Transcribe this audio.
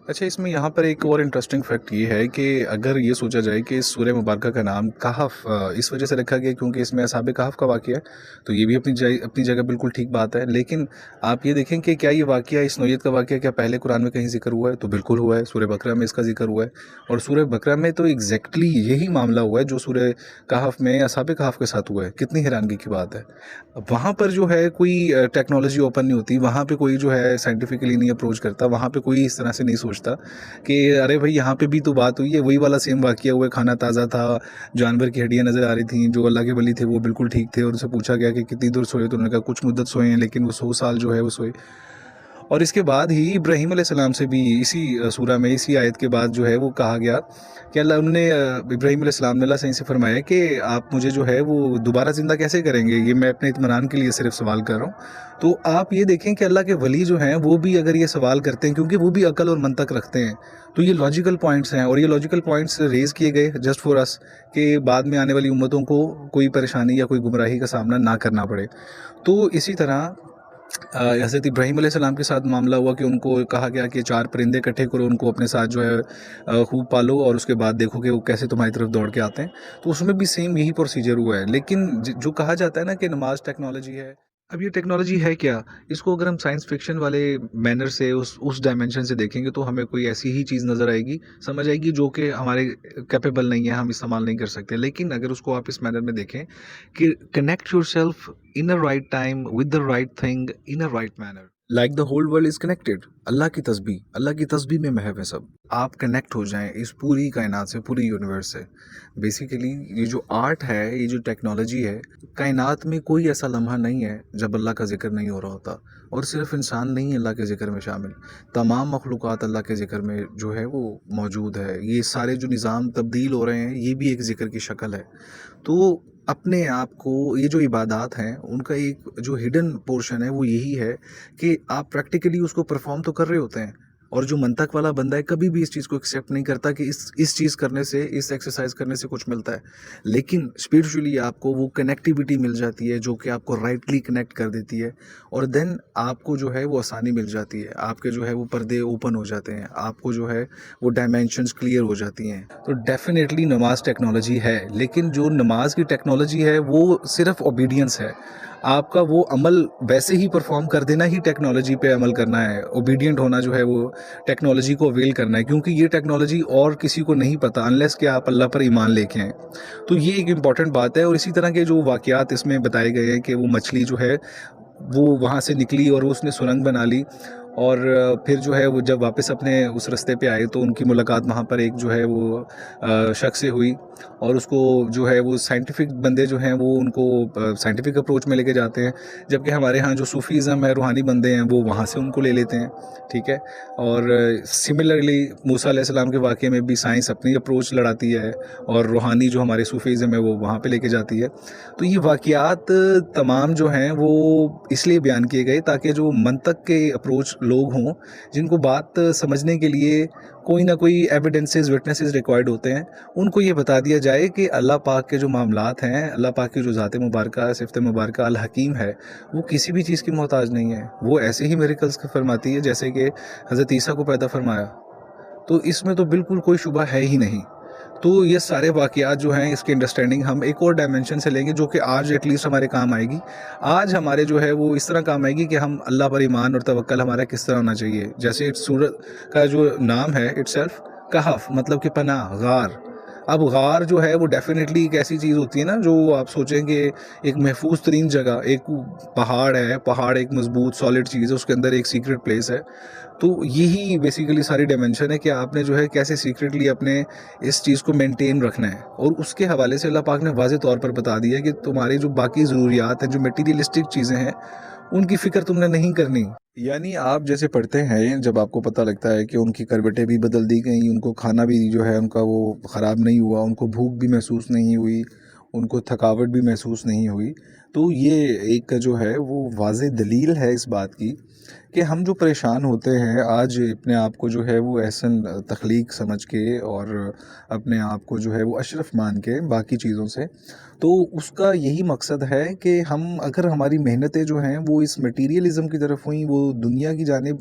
اچھا، اس میں یہاں پر ایک اور انٹرسٹنگ فیکٹ یہ ہے کہ اگر یہ سوچا جائے کہ اس سورہ مبارکہ کا نام کہف اس وجہ سے رکھا گیا کیونکہ اس میں اصحاب کہف کا واقعہ ہے، تو یہ بھی اپنی جگہ بالکل ٹھیک بات ہے. لیکن آپ یہ دیکھیں کہ کیا یہ واقعہ، اس نوعیت کا واقعہ کیا پہلے قرآن میں کہیں ذکر ہوا ہے؟ تو بالکل ہوا ہے، سورہ بقرہ میں اس کا ذکر ہوا ہے. اور سورہ بقرہ میں تو ایگزیکٹلی یہی معاملہ ہوا ہے جو سورہ کہف میں اصحاب کہف کے ساتھ ہوا ہے. کتنی حیرانگی کی بات ہے. وہاں پر جو ہے کوئی ٹیکنالوجی اوپن نہیں ہوتی، وہاں پہ کوئی جو ہے سائنٹیفکلی نہیں اپروچ کرتا، وہاں پہ کوئی اس طرح سے نہیں سوچتا کہ ارے بھائی یہاں پہ بھی تو بات ہوئی ہے، وہی والا سیم واقعہ ہوا ہے، کھانا تازہ تھا، جانور کی ہڈیاں نظر آ رہی تھیں، جو اللہ کے ولی تھے وہ بالکل ٹھیک تھے، اور ان سے پوچھا گیا کہ کتنی دیر سوئے، تو انہوں نے کہا کچھ مدت سوئے ہیں لیکن وہ 100 سال جو ہے وہ سوئے. اور اس کے بعد ہی ابراہیم علیہ السلام سے بھی اسی سورہ میں اسی آیت کے بعد جو ہے وہ کہا گیا کہ اللہ انہوں نے ابراہیم علیہ السلام نے اللہ سے ان سے فرمایا کہ آپ مجھے جو ہے وہ دوبارہ زندہ کیسے کریں گے، یہ میں اپنے اطمینان کے لیے صرف سوال کر رہا ہوں. تو آپ یہ دیکھیں کہ اللہ کے ولی جو ہیں وہ بھی اگر یہ سوال کرتے ہیں کیونکہ وہ بھی عقل اور منطق رکھتے ہیں، تو یہ لاجیکل پوائنٹس ہیں، اور یہ لاجیکل پوائنٹس ریز کیے گئے جسٹ فار اس کہ بعد میں آنے والی امتوں کو کوئی پریشانی یا کوئی گمراہی کا سامنا نہ کرنا پڑے. تو اسی طرح حضرت ابراہیم علیہ السلام کے ساتھ معاملہ ہوا کہ ان کو کہا گیا کہ 4 پرندے اکٹھے کرو، ان کو اپنے ساتھ جو ہے خوب پالو، اور اس کے بعد دیکھو کہ وہ کیسے تمہاری طرف دوڑ کے آتے ہیں. تو اس میں بھی سیم یہی پروسیجر ہوا ہے. لیکن جو کہا جاتا ہے نا کہ نماز ٹیکنالوجی ہے، اب یہ ٹیکنالوجی ہے کیا؟ اس کو اگر ہم سائنس فکشن والے مینر سے اس ڈائمینشن سے دیکھیں گے تو ہمیں کوئی ایسی ہی چیز نظر آئے گی، سمجھ آئے گی جو کہ ہمارے کیپیبل نہیں ہے، ہم استعمال نہیں کر سکتے. لیکن اگر اس کو آپ اس مینر میں دیکھیں کہ connect your self in a right time with the right thing in a right manner, like the whole world is connected. اللہ کی تسبیح میں محو ہے سب. آپ کنیکٹ ہو جائیں اس پوری کائنات سے، پوری یونیورس سے. بیسیکلی یہ جو آرٹ ہے، یہ جو ٹیکنالوجی ہے، کائنات میں کوئی ایسا لمحہ نہیں ہے جب اللہ کا ذکر نہیں ہو رہا ہوتا. اور صرف انسان نہیں اللہ کے ذکر میں شامل، تمام مخلوقات اللہ کے ذکر میں جو ہے وہ موجود ہے. یہ سارے جو نظام تبدیل ہو رہے ہیں یہ بھی ایک ذکر کی شکل ہے. تو اپنے آپ کو یہ جو عبادات ہیں ان کا ایک جو ہڈن پورشن ہے وہ یہی ہے کہ آپ پریکٹیکلی اس کو پرفارم تو کر رہے ہوتے ہیں. اور جو منطق والا بندہ ہے کبھی بھی اس چیز کو ایکسیپٹ نہیں کرتا کہ اس چیز کرنے سے، اس ایکسرسائز کرنے سے کچھ ملتا ہے. لیکن اسپرچولی آپ کو وہ کنیکٹیوٹی مل جاتی ہے جو کہ آپ کو رائٹلی کنیکٹ کر دیتی ہے، اور دین آپ کو جو ہے وہ آسانی مل جاتی ہے، آپ کے جو ہے وہ پردے اوپن ہو جاتے ہیں، آپ کو جو ہے وہ ڈائمینشنز کلیئر ہو جاتی ہیں. تو ڈیفینیٹلی نماز ٹیکنالوجی ہے، لیکن جو نماز کی ٹیکنالوجی ہے وہ صرف اوبیڈینس ہے. آپ کا وہ عمل ویسے ہی پرفارم کر دینا ہی ٹیکنالوجی پہ عمل کرنا ہے، اوبیڈینٹ ہونا جو ہے وہ ٹیکنالوجی کو اویل کرنا ہے، کیونکہ یہ ٹیکنالوجی اور کسی کو نہیں پتہ انلیس کہ آپ اللہ پر ایمان لے کے آئیں. تو یہ ایک امپورٹنٹ بات ہے. اور اسی طرح کے جو واقعات اس میں بتائے گئے ہیں کہ وہ مچھلی جو ہے وہ وہاں سے نکلی اور اس نے سرنگ بنا لی، اور پھر جو ہے وہ جب واپس اپنے اس رستے پہ آئے تو ان کی ملاقات وہاں پر ایک جو ہے وہ شخص سے ہوئی، اور اس کو جو ہے وہ سائنٹیفک بندے جو ہیں وہ ان کو سائنٹیفک اپروچ میں لے کے جاتے ہیں، جبکہ ہمارے ہاں جو صوفیزم ہے، روحانی بندے ہیں، وہ وہاں سے ان کو لے لیتے ہیں. ٹھیک ہے. اور سملرلی موسیٰ علیہ السلام کے واقعے میں بھی سائنس اپنی اپروچ لڑاتی ہے، اور روحانی جو ہمارے صوفیزم ہے وہ وہاں پہ لے کے جاتی ہے. تو یہ واقعات تمام جو ہیں وہ اس لیے بیان کیے گئے تاکہ جو منطق کے اپروچ لوگ ہوں، جن کو بات سمجھنے کے لیے کوئی نہ کوئی ایویڈنسز، وٹنسز ریکوائرڈ ہوتے ہیں، ان کو یہ بتا دیا جائے کہ اللہ پاک کے جو معاملات ہیں، اللہ پاک کی جو ذات مبارکہ، صفت مبارکہ الحکیم ہے، وہ کسی بھی چیز کی محتاج نہیں ہے. وہ ایسے ہی میریکلز فرماتی ہے جیسے کہ حضرت عیسیٰ کو پیدا فرمایا. تو اس میں تو بالکل کوئی شبہ ہے ہی نہیں. تو یہ سارے واقعات جو ہیں اس کی انڈرسٹینڈنگ ہم ایک اور ڈائمنشن سے لیں گے جو کہ آج ایٹ لیسٹ ہمارے کام آئے گی. آج ہمارے جو ہے وہ اس طرح کام آئے گی کہ ہم اللہ پر ایمان اور توکل ہمارا کس طرح ہونا چاہیے. جیسے سورت کا جو نام ہے اٹ سیلف کہف، مطلب کہ پناہ، غار. اب غار جو ہے وہ ڈیفینیٹلی ایک ایسی چیز ہوتی ہے نا جو آپ سوچیں کہ ایک محفوظ ترین جگہ، ایک پہاڑ ہے، پہاڑ ایک مضبوط سالڈ چیز ہے، اس کے اندر ایک سیکرٹ پلیس ہے. تو یہی بیسیکلی ساری ڈائمنشن ہے کہ آپ نے جو ہے کیسے سیکرٹلی اپنے اس چیز کو مینٹین رکھنا ہے. اور اس کے حوالے سے اللہ پاک نے واضح طور پر بتا دیا کہ تمہاری جو باقی ضروریات ہیں، جو میٹیریلسٹک چیزیں ہیں، ان کی فکر تم نے نہیں کرنی. یعنی آپ جیسے پڑھتے ہیں، جب آپ کو پتہ لگتا ہے کہ ان کی کروٹیں بھی بدل دی گئیں، ان کو کھانا بھی جو ہے ان کا وہ خراب نہیں ہوا، ان کو بھوک بھی محسوس نہیں ہوئی، ان کو تھکاوٹ بھی محسوس نہیں ہوئی، تو یہ ایک جو ہے وہ واضح دلیل ہے اس بات کی کہ ہم جو پریشان ہوتے ہیں آج اپنے آپ کو جو ہے وہ احسن تخلیق سمجھ کے، اور اپنے آپ کو جو ہے وہ اشرف مان کے باقی چیزوں سے، تو اس کا یہی مقصد ہے کہ ہم اگر ہماری محنتیں جو ہیں وہ اس مٹیریلزم کی طرف ہوئیں، وہ دنیا کی جانب